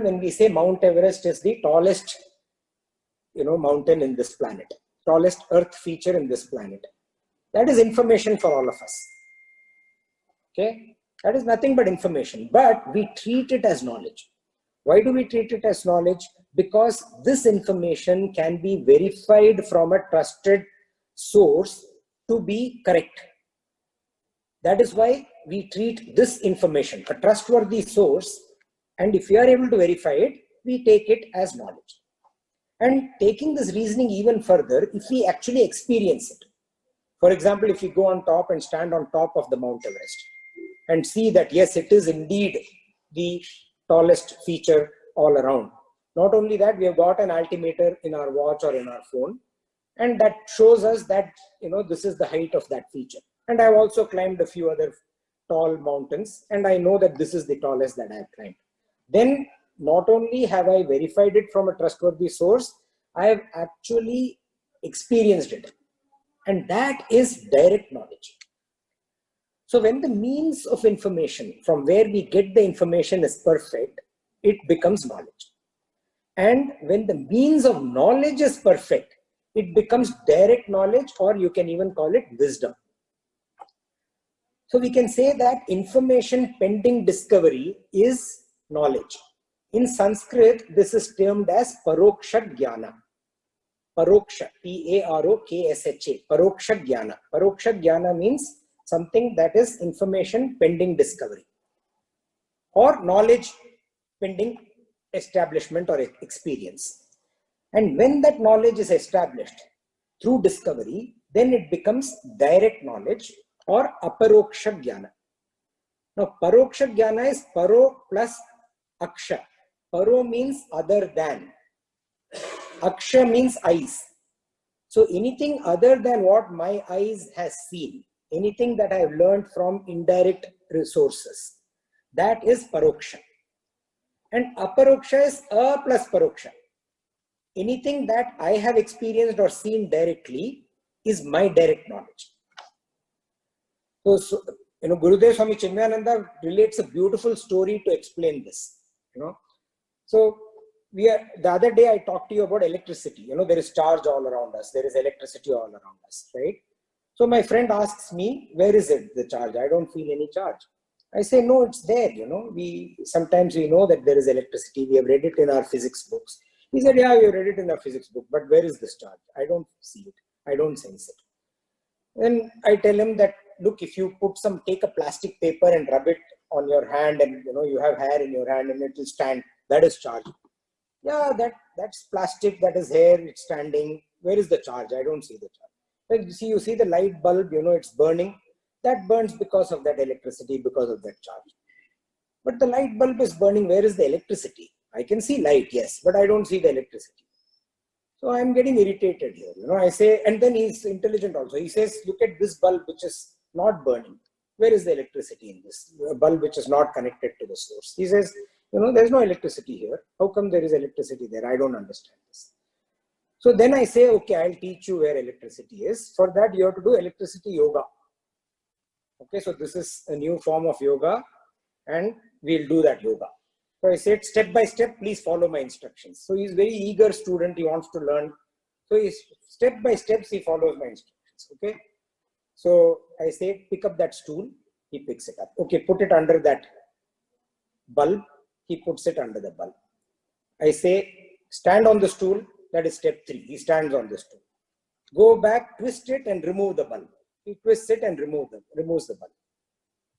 when we say Mount Everest is the tallest, mountain in this planet, tallest earth feature in this planet, that is information for all of us. Okay, that is nothing but information, but we treat it as knowledge. Why do we treat it as knowledge? Because this information can be verified from a trusted source to be correct. That is why we treat this information, a trustworthy source, and if we are able to verify it, we take it as knowledge. And taking this reasoning even further, if we actually experience it, for example, if you go on top and stand on top of the Mount Everest and see that yes, it is indeed the tallest feature all around. Not only that, we have got an altimeter in our watch or in our phone, and that shows us that this is the height of that feature. And I've also climbed a few other tall mountains, and I know that this is the tallest that I've climbed. Then not only have I verified it from a trustworthy source, I have actually experienced it. And that is direct knowledge. So when the means of information from where we get the information is perfect, it becomes knowledge. And when the means of knowledge is perfect, it becomes direct knowledge, or you can even call it wisdom. So we can say that information pending discovery is knowledge. In Sanskrit, this is termed as Paroksha Jnana. Paroksha, P-A-R-O-K-S-H-A, Paroksha Jnana. Paroksha Jnana means something that is information pending discovery, or knowledge pending establishment or experience. And when that knowledge is established through discovery, then it becomes direct knowledge, or aparoksha jnana. Now, paroksha jnana is paro plus aksha. Paro means other than. Aksha means eyes. So anything other than what my eyes has seen, anything that I have learned from indirect resources, that is paroksha. And aparoksha is a plus paroksha. Anything that I have experienced or seen directly is my direct knowledge. So Gurudev Swami Chinmayananda relates a beautiful story to explain this. So the other day I talked to you about electricity. There is charge all around us. There is electricity all around us, right? So my friend asks me, where is it, the charge? I don't feel any charge. I say, no, it's there. Sometimes we know that there is electricity. We have read it in our physics books. He said, yeah, we have read it in our physics book, but where is this charge? I don't see it. I don't sense it. Then I tell him that, look, if you take a plastic paper and rub it on your hand, and you have hair in your hand and it will stand, that is charge. Yeah, that's plastic, that is hair, it's standing. Where is the charge? I don't see the charge. Like, you see the light bulb, it's burning. That burns because of that electricity, because of that charge. But the light bulb is burning. Where is the electricity? I can see light, yes, but I don't see the electricity. So I'm getting irritated here. I say, and then he's intelligent also. He says, look at this bulb which is not burning. Where is the electricity in this bulb which is not connected to the source? He says, there's no electricity here. How come there is electricity there? I don't understand this. So then I say, okay, I'll teach you where electricity is. For that, you have to do electricity yoga. Okay, so this is a new form of yoga, and we'll do that yoga. So I said, step by step, please follow my instructions. So he's a very eager student. He wants to learn. So he's step by steps, he follows my instructions. Okay. So I say, pick up that stool. He picks it up. Okay, put it under that bulb. He puts it under the bulb. I say, stand on the stool. That is step 3. He stands on the stool. Go back, twist it and remove the bulb. He twists it and removes the bulb.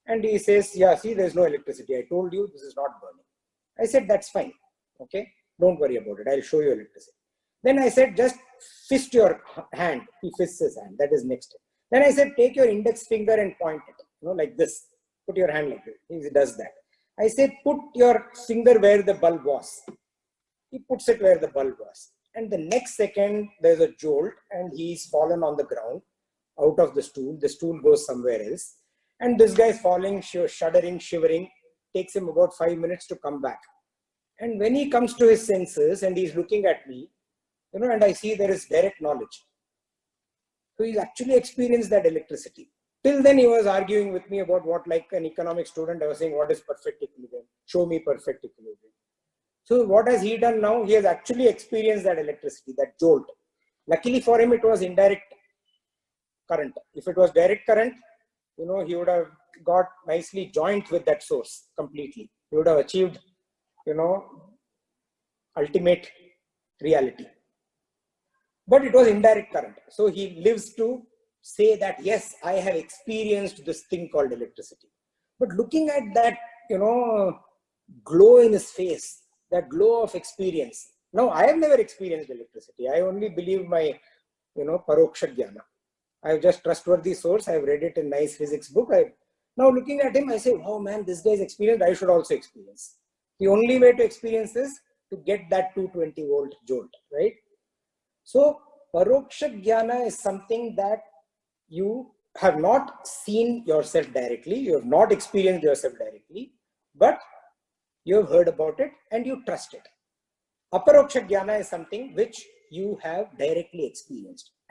And he says, yeah, see, there's no electricity. I told you this is not burning. I said, that's fine. Okay, don't worry about it. I'll show you electricity. Then I said, just fist your hand. He fists his hand. That is next step. Then I said, take your index finger and point it, like this. Put your hand like this. He does that. I said, put your finger where the bulb was. He puts it where the bulb was. And the next second, there's a jolt and he's fallen on the ground out of the stool. The stool goes somewhere else. And this guy is falling, shuddering, shivering. Takes him about 5 minutes to come back. And when he comes to his senses and he's looking at me, and I see there is direct knowledge. So he's actually experienced that electricity. Till then he was arguing with me about what, like an economic student, I was saying, what is perfect equilibrium? Show me perfect equilibrium. So what has he done now? He has actually experienced that electricity, that jolt. Luckily for him, it was indirect current. If it was direct current, he would have got nicely joined with that source completely. He would have achieved, ultimate reality. But it was indirect current. So he lives to say that, yes, I have experienced this thing called electricity. But looking at that, glow in his face, that glow of experience. Now, I have never experienced electricity. I only believe my, paroksha jnana. I have just trustworthy source. I have read it in nice physics book. Now looking at him, I say, oh man, this guy's experienced. I should also experience. The only way to experience this to get that 220 volt jolt, right? So paroksha jnana is something that you have not seen yourself directly. You have not experienced yourself directly, but you have heard about it and you trust it. Aparoksha jnana is something which you have directly experienced. And